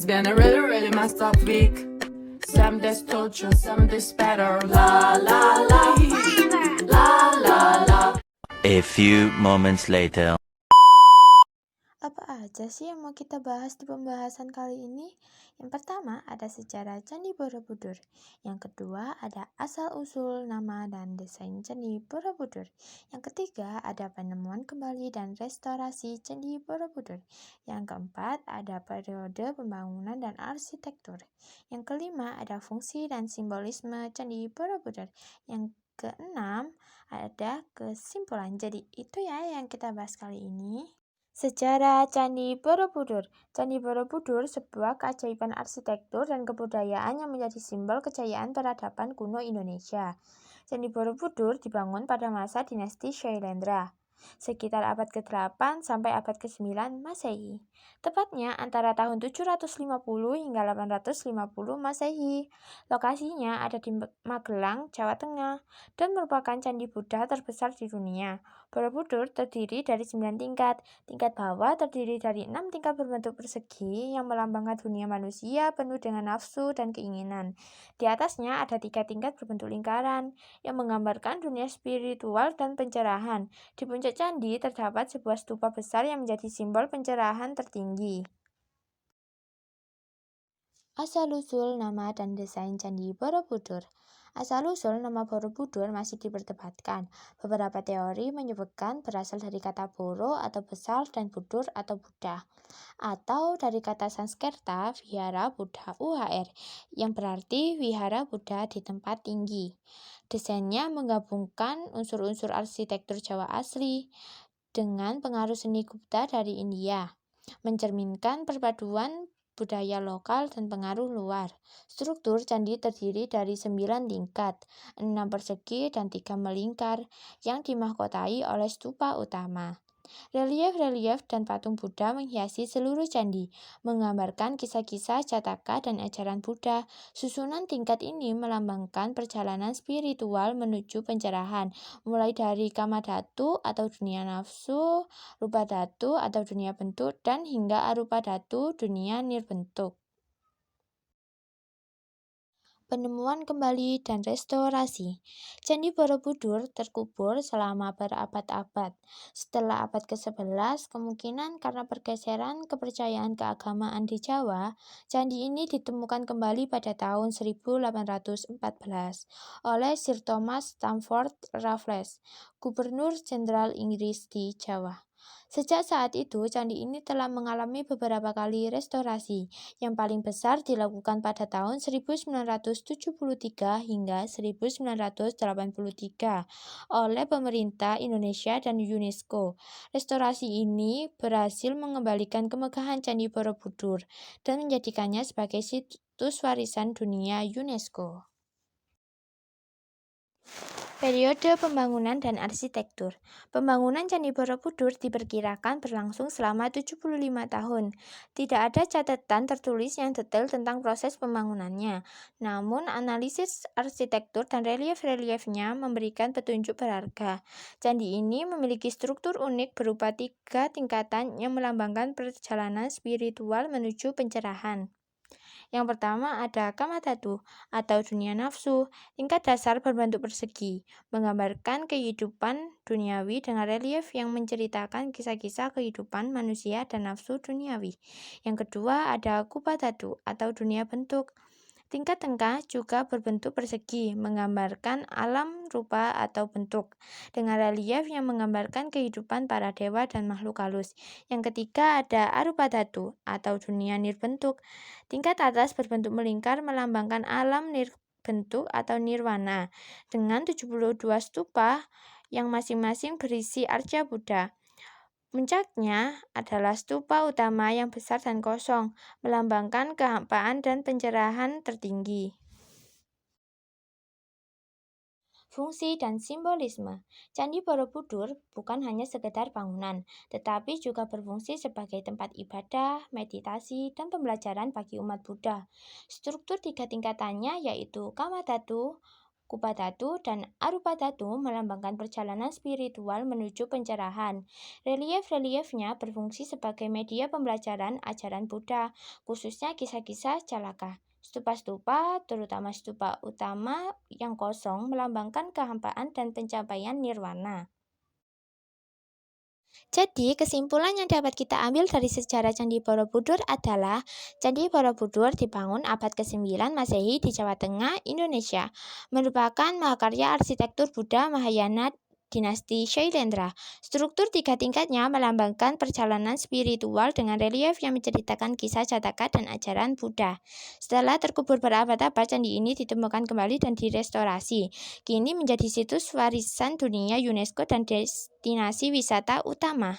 gonna really, really messed up week. Some days torture, some days better. La la la, la la la. A few moments later. Apa aja sih yang mau kita bahas di pembahasan kali ini? Yang pertama ada sejarah Candi Borobudur. Yang kedua ada asal-usul nama dan desain Candi Borobudur. Yang ketiga ada penemuan kembali dan restorasi Candi Borobudur. Yang keempat ada periode pembangunan dan arsitektur. Yang kelima ada fungsi dan simbolisme Candi Borobudur. Yang keenam ada kesimpulan. Jadi itu ya yang kita bahas kali ini. Sejarah Candi Borobudur. Candi Borobudur sebuah keajaiban arsitektur dan kebudayaan yang menjadi simbol kejayaan peradaban kuno Indonesia. Candi Borobudur dibangun pada masa dinasti Syailendra, sekitar abad ke-8 sampai abad ke-9 Masehi. Tepatnya antara tahun 750 hingga 850 Masehi. Lokasinya ada di Magelang, Jawa Tengah, dan merupakan candi Buddha terbesar di dunia. Borobudur terdiri dari 9 tingkat. Tingkat bawah terdiri dari 6 tingkat berbentuk persegi yang melambangkan dunia manusia penuh dengan nafsu dan keinginan. Di atasnya ada 3 tingkat berbentuk lingkaran yang menggambarkan dunia spiritual dan pencerahan. Di puncak candi terdapat sebuah stupa besar yang menjadi simbol pencerahan tertinggi. Asal-usul nama dan desain Candi Borobudur. Asal-usul nama Borobudur masih diperdebatkan. Beberapa teori menyebutkan berasal dari kata Boro atau besar dan Budur atau Buddha, atau dari kata Sanskerta Vihara Buddha UHR yang berarti wihara Buddha di tempat tinggi. Desainnya menggabungkan unsur-unsur arsitektur Jawa asli dengan pengaruh seni Gupta dari India, mencerminkan perpaduan budaya lokal dan pengaruh luar. Struktur candi terdiri dari 9 tingkat, 6 persegi dan 3 melingkar yang dimahkotai oleh stupa utama. Relief-relief dan patung Buddha menghiasi seluruh candi, menggambarkan kisah-kisah Jataka dan ajaran Buddha. Susunan tingkat ini melambangkan perjalanan spiritual menuju pencerahan, mulai dari Kama Dhatu atau dunia nafsu, Rupa Dhatu atau dunia bentuk, dan hingga Arupa Dhatu dunia nirbentuk. Penemuan kembali dan restorasi. Candi Borobudur terkubur selama berabad-abad. Setelah abad ke-11, kemungkinan karena pergeseran kepercayaan keagamaan di Jawa, candi ini ditemukan kembali pada tahun 1814 oleh Sir Thomas Stamford Raffles, Gubernur Jenderal Inggris di Jawa. Sejak saat itu, candi ini telah mengalami beberapa kali restorasi. Yang paling besar dilakukan pada tahun 1973 hingga 1983 oleh pemerintah Indonesia dan UNESCO. Restorasi ini berhasil mengembalikan kemegahan Candi Borobudur dan menjadikannya sebagai situs warisan dunia UNESCO. Periode pembangunan dan arsitektur. Pembangunan Candi Borobudur diperkirakan berlangsung selama 75 tahun. Tidak ada catatan tertulis yang detail tentang proses pembangunannya. Namun, analisis arsitektur dan relief-reliefnya memberikan petunjuk berharga. Candi ini memiliki struktur unik berupa 3 tingkatan yang melambangkan perjalanan spiritual menuju pencerahan. Yang pertama ada Kama Dhatu atau dunia nafsu, tingkat dasar berbentuk persegi, menggambarkan kehidupan duniawi dengan relief yang menceritakan kisah-kisah kehidupan manusia dan nafsu duniawi. Yang kedua ada Kupa Dhatu atau dunia bentuk. Tingkat tengah juga berbentuk persegi, menggambarkan alam rupa atau bentuk, dengan relief yang menggambarkan kehidupan para dewa dan makhluk halus. Yang ketiga ada Arupa Dhatu atau dunia nirbentuk. Tingkat atas berbentuk melingkar melambangkan alam nirbentuk atau nirwana, dengan 72 stupa yang masing-masing berisi arca Buddha. Puncaknya adalah stupa utama yang besar dan kosong, melambangkan kehampaan dan pencerahan tertinggi. Fungsi dan simbolisme. Candi Borobudur bukan hanya sekedar bangunan, tetapi juga berfungsi sebagai tempat ibadah, meditasi, dan pembelajaran bagi umat Buddha. Struktur 3 tingkatannya yaitu Kama Dhatu, Kupatatu dan Arupatatu melambangkan perjalanan spiritual menuju pencerahan. Relief-reliefnya berfungsi sebagai media pembelajaran ajaran Buddha, khususnya kisah-kisah Calaka. Stupa-stupa, terutama stupa utama yang kosong, melambangkan kehampaan dan pencapaian nirwana. Jadi, kesimpulan yang dapat kita ambil dari sejarah Candi Borobudur adalah Candi Borobudur dibangun abad ke-9 Masehi di Jawa Tengah, Indonesia, merupakan mahakarya arsitektur Buddha Mahayana dinasti Shailendra. Struktur 3 tingkatnya melambangkan perjalanan spiritual dengan relief yang menceritakan kisah Jataka dan ajaran Buddha. Setelah terkubur berabad-abad, candi ini ditemukan kembali dan direstorasi. Kini menjadi situs warisan dunia UNESCO dan destinasi wisata utama.